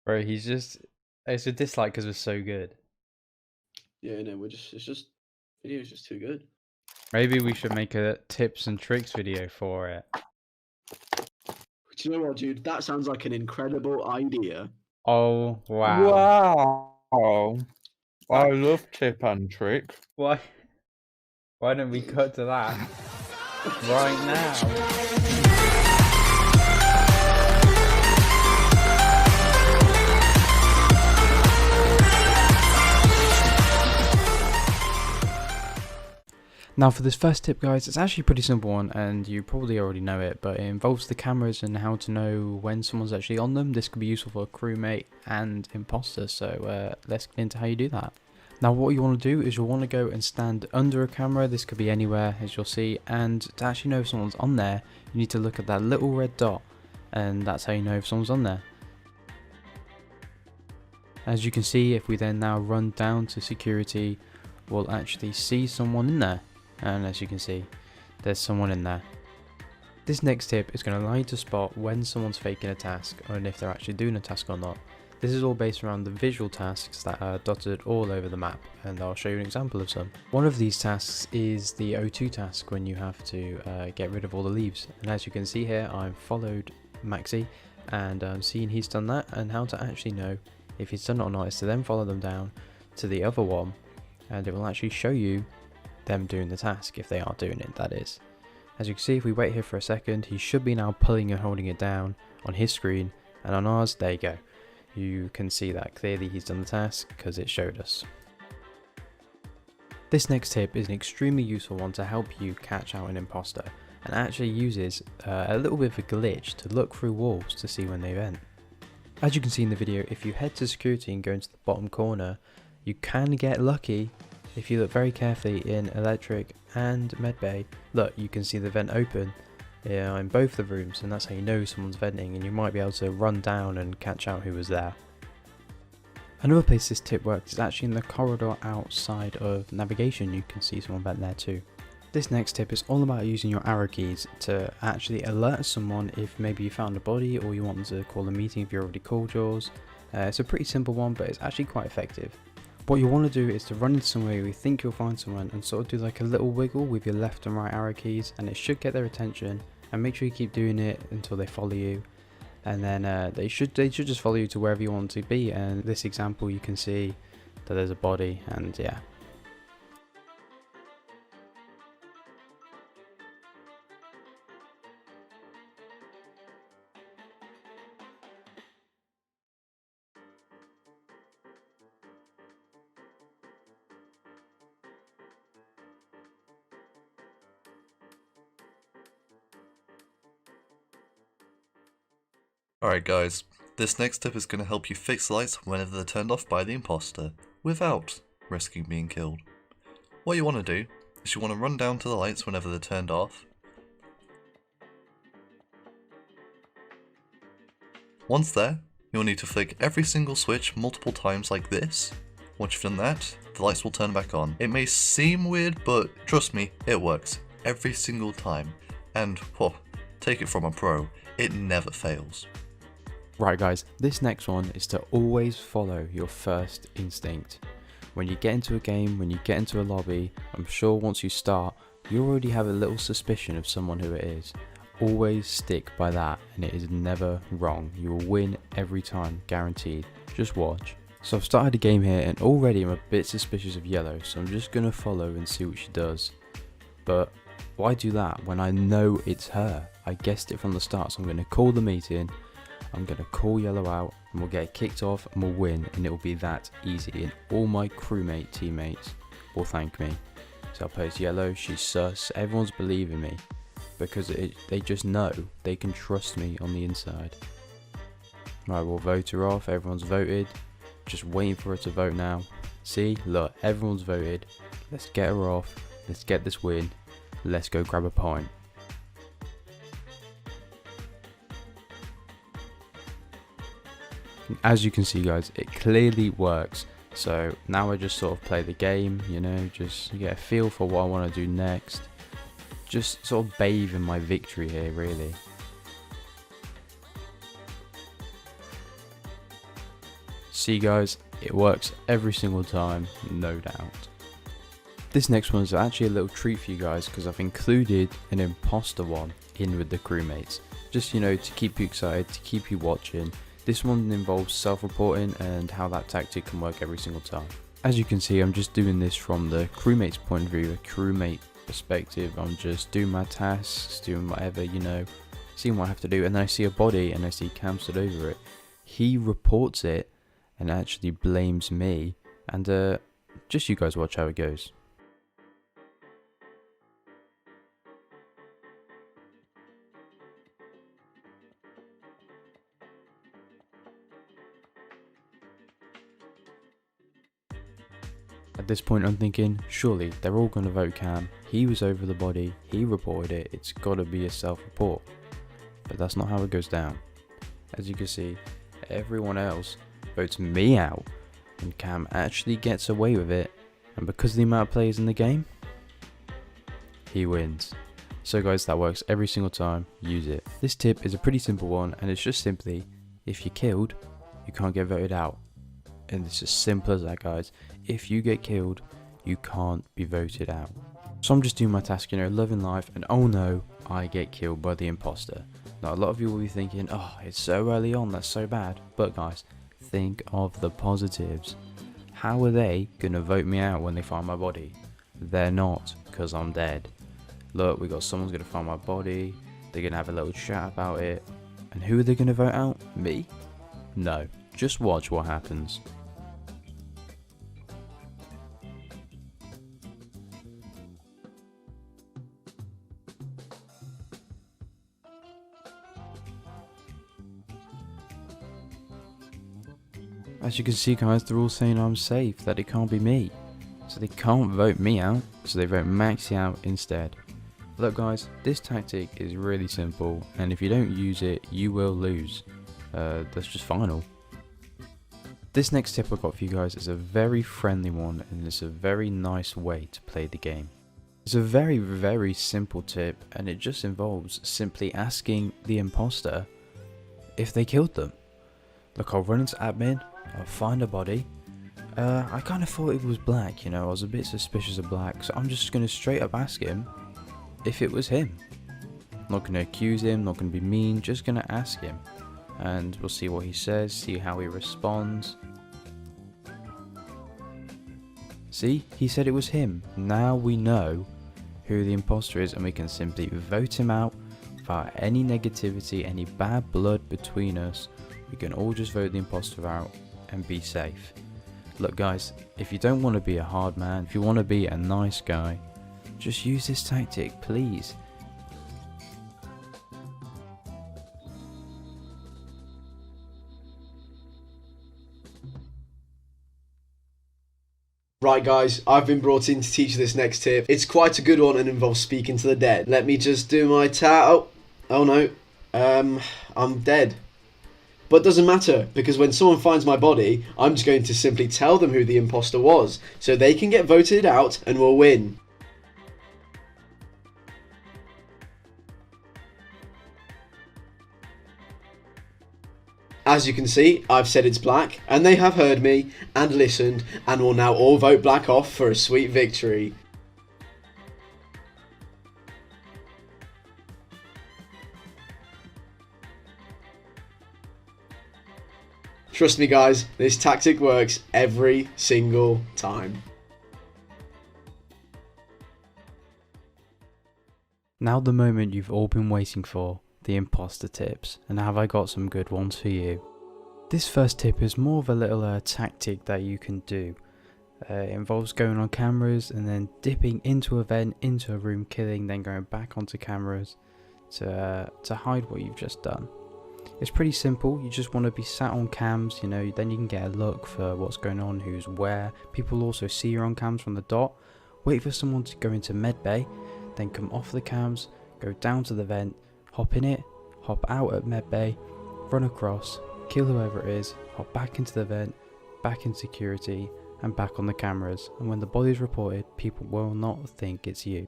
Bro, he's just. It's a dislike because it's so good. Yeah, no, it's just video's just too good. Maybe we should make a tips and tricks video for it. Do you know what, dude? That sounds like an incredible idea. Oh, wow. Wow. I love tip and trick. Why? Why don't we cut to that right now? Now for this first tip, guys, it's actually a pretty simple one and you probably already know it, but it involves the cameras and how to know when someone's actually on them. This could be useful for a crewmate and imposter, so let's get into how you do that. Now what you want to do is you'll want to go and stand under a camera. This could be anywhere, as you'll see, and to actually know if someone's on there, you need to look at that little red dot, and that's how you know if someone's on there. As you can see, if we then now run down to security, we'll actually see someone in there. And as you can see, there's someone in there. This next tip is going to allow you to spot when someone's faking a task and if they're actually doing a task or not. This is all based around the visual tasks that are dotted all over the map, and I'll show you an example of some. One of these tasks is the O2 task, when you have to get rid of all the leaves. And as you can see here, I've followed Maxi and I'm seeing he's done that, and how to actually know if he's done it or not is to then follow them down to the other one, and it will actually show you them doing the task, if they are doing it, that is. As you can see, if we wait here for a second, he should be now pulling and holding it down on his screen, and on ours, there you go. You can see that clearly he's done the task because it showed us. This next tip is an extremely useful one to help you catch out an imposter, and actually uses a little bit of a glitch to look through walls to see when they vent. As you can see in the video, if you head to security and go into the bottom corner, you can get lucky. If you look very carefully in electric and medbay, look, you can see the vent open in both the rooms, and that's how you know someone's venting, and you might be able to run down and catch out who was there. Another place this tip works is actually in the corridor outside of navigation. You can see someone vent there too. This next tip is all about using your arrow keys to actually alert someone if maybe you found a body or you want them to call a meeting if you already called yours. It's a pretty simple one, but it's actually quite effective. What you want to do is to run into somewhere where you think you'll find someone and sort of do like a little wiggle with your left and right arrow keys, and it should get their attention, and make sure you keep doing it until they follow you, and then they should just follow you to wherever you want to be. And this example, you can see that there's a body, and yeah. Alright guys, this next tip is going to help you fix lights whenever they're turned off by the imposter, without risking being killed. What you want to do is you want to run down to the lights whenever they're turned off. Once there, you'll need to flick every single switch multiple times like this. Once you've done that, the lights will turn back on. It may seem weird, but trust me, it works every single time. And, take it from a pro, it never fails. Right guys, this next one is to always follow your first instinct. When you get into a game, when you get into a lobby, I'm sure once you start, you already have a little suspicion of someone who it is. Always stick by that, and it is never wrong. You will win every time, guaranteed. Just watch. So I've started a game here, and already I'm a bit suspicious of yellow, so I'm just going to follow and see what she does. But why do that when I know it's her? I guessed it from the start, so I'm going to call the meeting. I'm going to call yellow out, and we'll get kicked off and we'll win, and it will be that easy, and all my crewmate teammates will thank me. So I'll post yellow, she's sus, everyone's believing me, because they just know they can trust me on the inside. Right, we'll vote her off, everyone's voted, just waiting for her to vote now. See, look, everyone's voted, let's get her off, let's get this win, let's go grab a pint. As you can see guys, it clearly works. So now I just sort of play the game, you know, just get a feel for what I want to do next. Just sort of bathe in my victory here, really. See guys, it works every single time, no doubt. This next one is actually a little treat for you guys because I've included an imposter one in with the crewmates. Just, you know, to keep you excited, to keep you watching. This one involves self-reporting and how that tactic can work every single time. As you can see, I'm just doing this from the crewmate's point of view, a crewmate perspective. I'm just doing my tasks, doing whatever, you know, seeing what I have to do, and then I see a body and I see Cam stood over it. He reports it and actually blames me, and just you guys watch how it goes. At this point I'm thinking, surely they're all going to vote Cam. He was over the body, he reported it, it's got to be a self-report. But that's not how it goes down. As you can see, everyone else votes me out, and Cam actually gets away with it, and because of the amount of players in the game, he wins. So guys, that works every single time, use it. This tip is a pretty simple one, and it's just simply, if you're killed, you can't get voted out. And it's as simple as that guys. If you get killed, you can't be voted out. So I'm just doing my task, you know, loving life, and oh no, I get killed by the imposter. Now a lot of you will be thinking, oh, it's so early on, that's so bad. But guys, think of the positives. How are they gonna vote me out when they find my body? They're not, because I'm dead. Look, we got someone's gonna find my body, they're gonna have a little chat about it, and who are they gonna vote out? Me? No, just watch what happens. As you can see guys, they're all saying I'm safe, that it can't be me. So they can't vote me out, so they vote Maxi out instead. Look guys, this tactic is really simple, and if you don't use it, you will lose. That's just final. This next tip I've got for you guys is a very friendly one, and it's a very nice way to play the game. It's a very, very simple tip, and it just involves simply asking the imposter if they killed them. Look, I'll run into admin, I'll find a body. I kind of thought it was black, you know, I was a bit suspicious of black, so I'm just going to straight up ask him if it was him. Not going to accuse him, not going to be mean, just going to ask him. And we'll see what he says, see how he responds. See, he said it was him. Now we know who the imposter is, and we can simply vote him out without any negativity, any bad blood between us. We can all just vote the imposter out and be safe. Look guys, if you don't want to be a hard man, if you want to be a nice guy, just use this tactic, please. Right guys, I've been brought in to teach you this next tip. It's quite a good one and involves speaking to the dead. Let me just do my oh no, I'm dead. But it doesn't matter, because when someone finds my body, I'm just going to simply tell them who the imposter was, so they can get voted out and we'll win. As you can see, I've said it's black, and they have heard me and listened, and will now all vote black off for a sweet victory. Trust me guys, this tactic works every single time. Now the moment you've all been waiting for, the imposter tips, and have I got some good ones for you. This first tip is more of a little tactic that you can do. It involves going on cameras and then dipping into a vent, into a room, killing, then going back onto cameras to hide what you've just done. It's pretty simple. You just want to be sat on cams, you know, then you can get a look for what's going on, who's where. People also see you on cams from the dot. Wait for someone to go into medbay, then come off the cams, go down to the vent, hop in it, hop out at medbay, run across, kill whoever it is, hop back into the vent, back in security, and back on the cameras. And when the body is reported, people will not think it's you.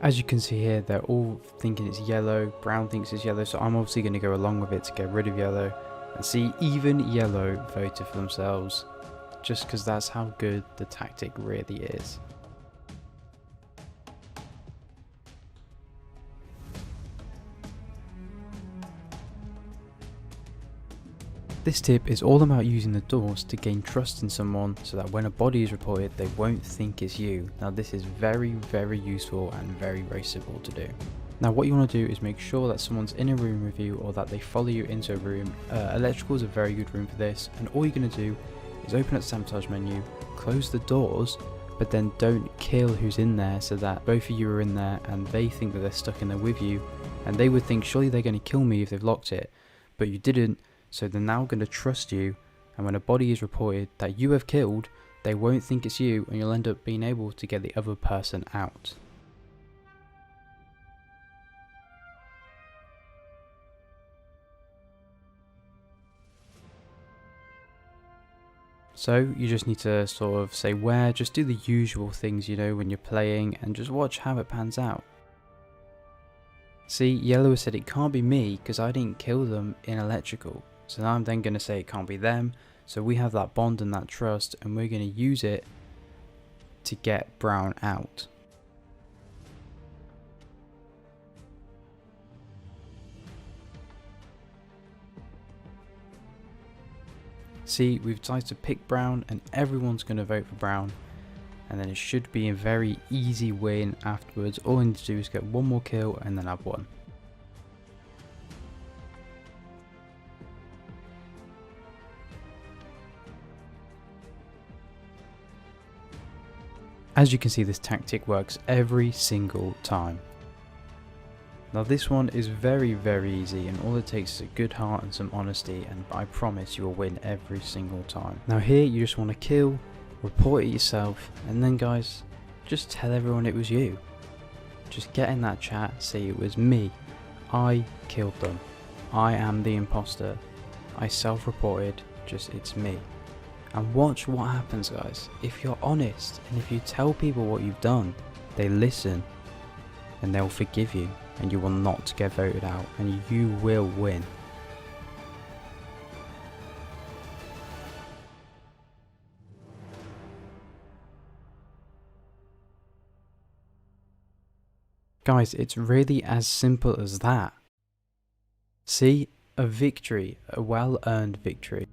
As you can see here, they're all thinking it's yellow, brown thinks it's yellow, so I'm obviously going to go along with it to get rid of yellow. And see, even yellow voted for themselves, just because that's how good the tactic really is. This tip is all about using the doors to gain trust in someone so that when a body is reported they won't think it's you. Now this is very useful and very simple to do. Now what you want to do is make sure that someone's in a room with you or that they follow you into a room. Electrical is a very good room for this, and all you're going to do is open up the sabotage menu, close the doors, but then don't kill who's in there so that both of you are in there and they think that they're stuck in there with you, and they would think surely they're going to kill me if they've locked it, but you didn't. So they're now going to trust you, and when a body is reported that you have killed, they won't think it's you, and you'll end up being able to get the other person out. So you just need to sort of say where, just do the usual things you know when you're playing, and just watch how it pans out. See, yellow said it can't be me because I didn't kill them in electrical. So now I'm then going to say it can't be them, so we have that bond and that trust, and we're going to use it to get brown out. See, we've decided to pick brown and everyone's going to vote for brown, and then it should be a very easy win afterwards. All I need to do is get one more kill and then I've won. As you can see, this tactic works every single time. Now this one is very easy, and all it takes is a good heart and some honesty, and I promise you will win every single time. Now here you just want to kill, report it yourself, and then guys, just tell everyone it was you. Just get in that chat, say it was me, I killed them, I am the imposter, I self-reported, just it's me. And watch what happens guys. If you're honest and if you tell people what you've done, they listen and they'll forgive you, and you will not get voted out, and you will win. Guys, it's really as simple as that. See, a victory, a well-earned victory.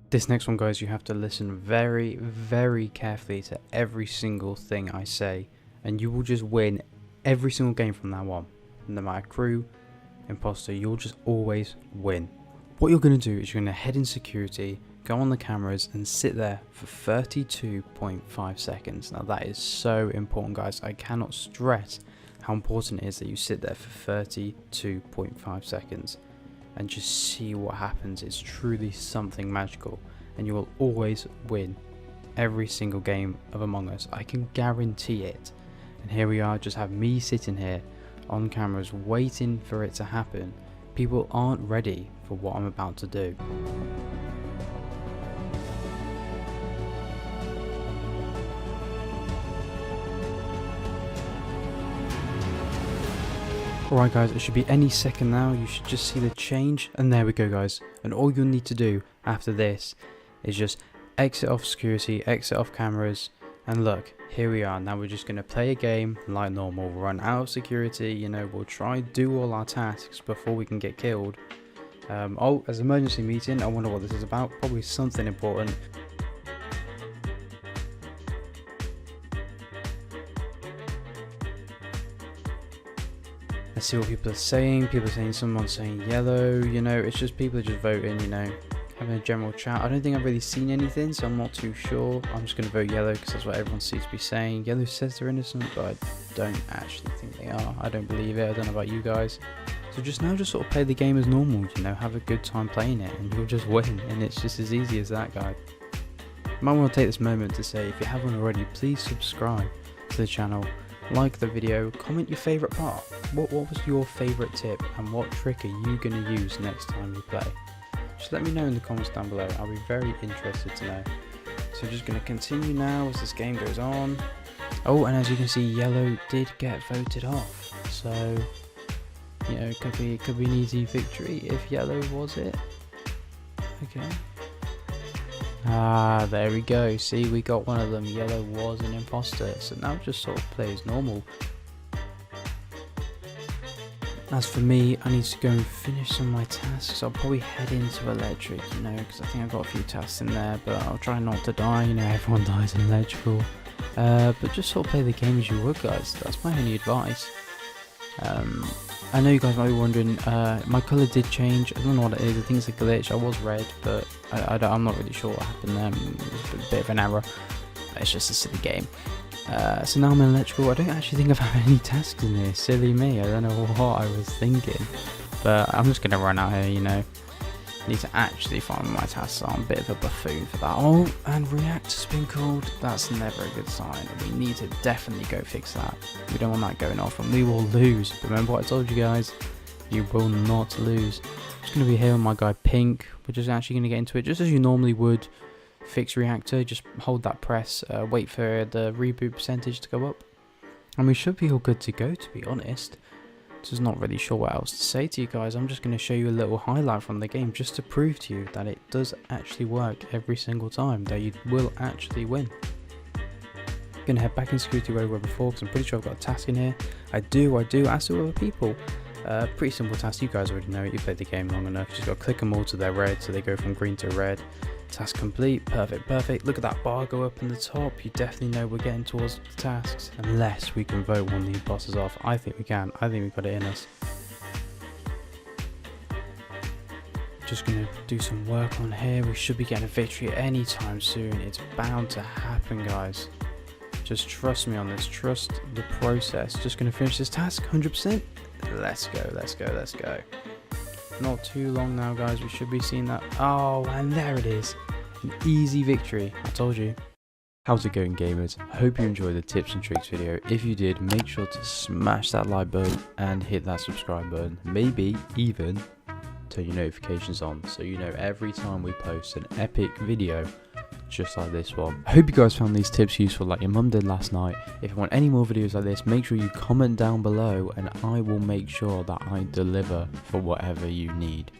This next one guys, you have to listen very carefully to every single thing I say, and you will just win every single game from now on. No matter crew, imposter, you'll just always win. What you're going to do is you're going to head in security, go on the cameras and sit there for 32.5 seconds. Now that is so important guys, I cannot stress how important it is that you sit there for 32.5 seconds. And just see what happens. It's truly something magical, and you will always win every single game of Among Us. I can guarantee it. And here we are, just have me sitting here on cameras waiting for it to happen. People aren't ready for what I'm about to do. Alright guys, it should be any second now, you should just see the change, and there we go guys. And all you'll need to do after this is just exit off security, exit off cameras, and look, here we are. Now we're just going to play a game like normal, run out of security, you know, we'll try do all our tasks before we can get killed. Oh, as an emergency meeting, I wonder what this is about, probably something important. Let's see what people are saying. People are saying, someone's saying yellow, you know, it's just people are just voting, you know, having a general chat. I don't think I've really seen anything, so I'm not too sure. I'm just going to vote yellow because that's what everyone seems to be saying. Yellow says they're innocent, but I don't actually think they are. I don't believe it. I don't know about you guys. So just sort of play the game as normal, you know, have a good time playing it, and you'll just win. And it's just as easy as that, guys. You might want to take this moment to say, if you haven't already, please subscribe to the channel. Like the video, comment your favourite part. What was your favourite tip, and what trick are you going to use next time you play? Just let me know in the comments down below, I'll be very interested to know. So I'm just going to continue now as this game goes on. Oh, and as you can see, yellow did get voted off. So, you know, it could be an easy victory if yellow was it. Okay. Ah, there we go. See, we got one of them. Yellow was an imposter. So now just sort of play as normal. As for me, I need to go and finish some of my tasks. I'll probably head into electric, you know, because I think I've got a few tasks in there, but I'll try not to die. You know, everyone dies in electrical. But just sort of play the game as you would, guys. That's my only advice. I know you guys might be wondering, my colour did change. I don't know what it is. I think it's a glitch. I was red, but I'm not really sure what happened there. It was a bit of an error. It's just a silly game. So now I'm in electrical. I don't actually think I've had any tasks in here. Silly me. I don't know what I was thinking. But I'm just going to run out here, you know. Need to actually find my tasks. I'm a bit of a buffoon for that. Oh, and reactor's been called. That's never a good sign. We need to definitely go fix that. We don't want that going off and we will lose. Remember what I told you guys? You will not lose. I'm just going to be here with my guy Pink. We're just actually going to get into it just as you normally would. Fix reactor. Just hold that press. Wait for the reboot percentage to go up. And we should be all good to go, to be honest. Just not really sure what else to say to you guys. I'm just going to show you a little highlight from the game just to prove to you that it does actually work every single time, that you will actually win. Going to head back in security where we were before because I'm pretty sure I've got a task in here. I do, as do other people. Pretty simple task, you guys already know it, you played the game long enough. Just got to click them all to their red so they go from green to red. Task complete, perfect. Look at that bar go up in the top. You definitely know we're getting towards the tasks. Unless we can vote one of the imposters off. I think we can. I think we've got it in us. Just going to do some work on here. We should be getting a victory anytime soon. It's bound to happen, guys. Just trust me on this. Trust the process. Just going to finish this task 100%. Let's go. Not too long now, guys. We should be seeing that. Oh, and there it is. An easy victory. I told you. How's it going, gamers? I hope you enjoyed the tips and tricks video. If you did, make sure to smash that like button and hit that subscribe button. Maybe even turn your notifications on so you know every time we post an epic video just like this one. I hope you guys found these tips useful like your mum did last night. If you want any more videos like this, make sure you comment down below and I will make sure that I deliver for whatever you need.